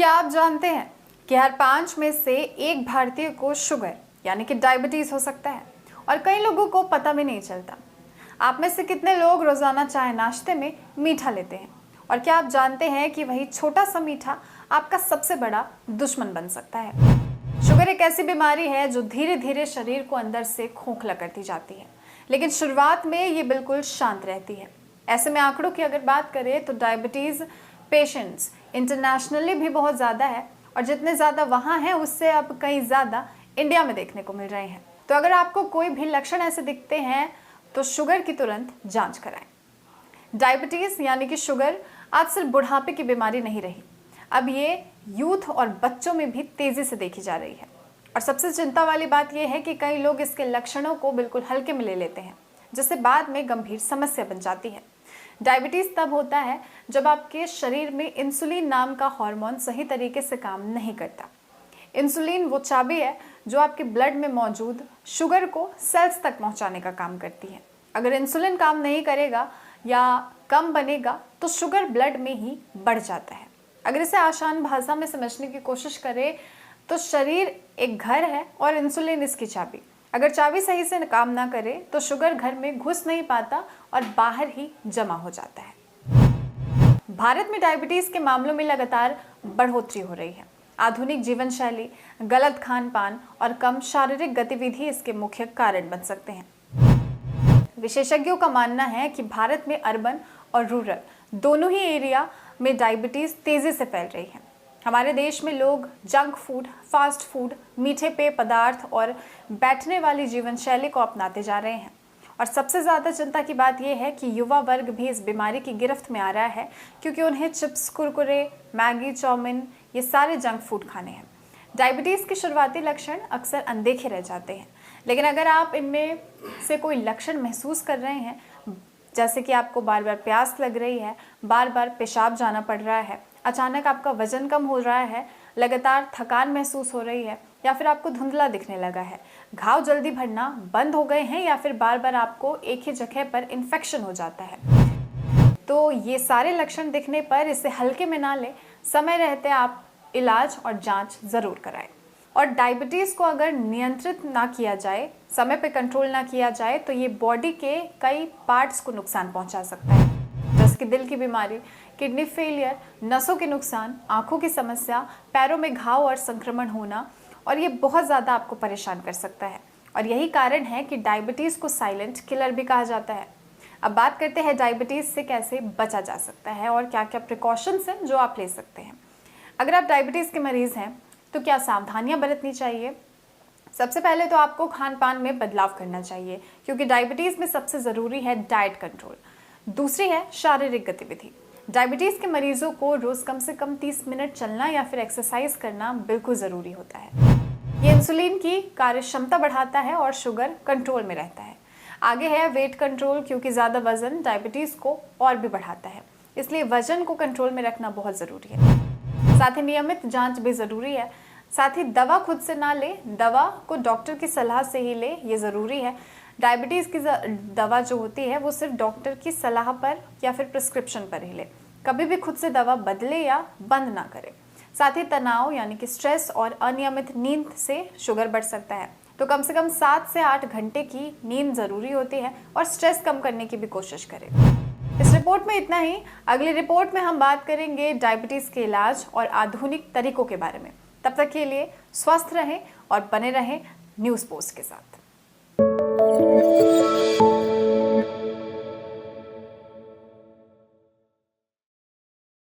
क्या आप जानते हैं कि हर 5 में से एक भारतीय को शुगर यानी कि डायबिटीज हो सकता है और कई लोगों को पता भी नहीं चलता। आप में से कितने लोग रोजाना चाय नाश्ते में मीठा लेते हैं और क्या आप जानते हैं कि वही छोटा सा मीठा आपका सबसे बड़ा दुश्मन बन सकता है। शुगर एक ऐसी बीमारी है जो धीरे धीरे शरीर को अंदर से खोखला करती जाती है, लेकिन शुरुआत में ये बिल्कुल शांत रहती है। ऐसे में आंकड़ों की अगर बात करें तो डायबिटीज पेशेंट्स इंटरनेशनली भी बहुत ज़्यादा है और जितने ज़्यादा वहाँ हैं उससे अब कई ज़्यादा इंडिया में देखने को मिल रहे हैं। तो अगर आपको कोई भी लक्षण ऐसे दिखते हैं तो शुगर की तुरंत जांच कराएं। डायबिटीज़ यानी कि शुगर आज सिर्फ बुढ़ापे की बीमारी नहीं रही, अब ये यूथ और बच्चों में भी तेज़ी से देखी जा रही है। और सबसे चिंता वाली बात यह है कि कई लोग इसके लक्षणों को बिल्कुल हल्के में ले लेते हैं, जिससे बाद में गंभीर समस्या बन जाती है। डायबिटीज़ तब होता है जब आपके शरीर में इंसुलिन नाम का हार्मोन सही तरीके से काम नहीं करता। इंसुलिन वो चाबी है जो आपके ब्लड में मौजूद शुगर को सेल्स तक पहुंचाने का काम करती है। अगर इंसुलिन काम नहीं करेगा या कम बनेगा तो शुगर ब्लड में ही बढ़ जाता है। अगर इसे आसान भाषा में समझने की कोशिश करें तो शरीर एक घर है और इंसुलिन इसकी चाबी। अगर चाबी सही से काम ना करे तो शुगर घर में घुस नहीं पाता और बाहर ही जमा हो जाता है। भारत में डायबिटीज के मामलों में लगातार बढ़ोतरी हो रही है। आधुनिक जीवन शैली, गलत खान पान और कम शारीरिक गतिविधि इसके मुख्य कारण बन सकते हैं। विशेषज्ञों का मानना है कि भारत में अर्बन और रूरल दोनों ही एरिया में डायबिटीज तेजी से फैल रही है। हमारे देश में लोग जंक फूड, फास्ट फूड, मीठे पेय पदार्थ और बैठने वाली जीवन शैली को अपनाते जा रहे हैं। और सबसे ज़्यादा चिंता की बात यह है कि युवा वर्ग भी इस बीमारी की गिरफ्त में आ रहा है, क्योंकि उन्हें चिप्स, कुरकुरे, मैगी, चाउमीन ये सारे जंक फूड खाने हैं। डायबिटीज़ के शुरुआती लक्षण अक्सर अनदेखे रह जाते हैं, लेकिन अगर आप इनमें से कोई लक्षण महसूस कर रहे हैं, जैसे कि आपको बार बार प्यास लग रही है, बार बार पेशाब जाना पड़ रहा है, अचानक आपका वजन कम हो रहा है, लगातार थकान महसूस हो रही है या फिर आपको धुंधला दिखने लगा है, घाव जल्दी भरना बंद हो गए हैं या फिर बार बार आपको एक ही जगह पर इन्फेक्शन हो जाता है, तो ये सारे लक्षण दिखने पर इसे हल्के में ना लें। समय रहते आप इलाज और जांच ज़रूर कराएं। और डायबिटीज़ को अगर नियंत्रित ना किया जाए, समय पे कंट्रोल ना किया जाए तो ये बॉडी के कई पार्ट्स को नुकसान पहुंचा सकता है, जैसे कि दिल की बीमारी, किडनी फेलियर, नसों के नुकसान, आंखों की समस्या, पैरों में घाव और संक्रमण होना, और ये बहुत ज़्यादा आपको परेशान कर सकता है। और यही कारण है कि डायबिटीज़ को साइलेंट किलर भी कहा जाता है। अब बात करते हैं डायबिटीज़ से कैसे बचा जा सकता है और क्या क्या प्रिकॉशंस हैं जो आप ले सकते हैं। अगर आप डायबिटीज़ के मरीज़ हैं तो क्या सावधानियां बरतनी चाहिए। सबसे पहले तो आपको खान पान में बदलाव करना चाहिए, क्योंकि डायबिटीज़ में सबसे ज़रूरी है डाइट कंट्रोल। दूसरी है शारीरिक गतिविधि। डायबिटीज़ के मरीजों को रोज़ कम से कम 30 मिनट चलना या फिर एक्सरसाइज करना बिल्कुल ज़रूरी होता है। ये इंसुलिन की कार्य क्षमता बढ़ाता है और शुगर कंट्रोल में रहता है। आगे है वेट कंट्रोल, क्योंकि ज़्यादा वजन डायबिटीज़ को और भी बढ़ाता है, इसलिए वजन को कंट्रोल में रखना बहुत ज़रूरी है। साथ ही नियमित जांच भी ज़रूरी है। साथ ही दवा खुद से ना ले, दवा को डॉक्टर की सलाह से ही ले, ये ज़रूरी है। डायबिटीज़ की दवा जो होती है वो सिर्फ डॉक्टर की सलाह पर या फिर प्रिस्क्रिप्शन पर ही ले, कभी भी खुद से दवा बदले या बंद ना करे। साथ ही तनाव यानी कि स्ट्रेस और अनियमित नींद से शुगर बढ़ सकता है, तो कम से कम 7 से 8 घंटे की नींद ज़रूरी होती है और स्ट्रेस कम करने की भी कोशिश करें। इस रिपोर्ट में इतना ही। अगली रिपोर्ट में हम बात करेंगे डायबिटीज़ के इलाज और आधुनिक तरीकों के बारे में। तब तक के लिए स्वस्थ रहें और बने रहें न्यूज़ पोस्ट के साथ।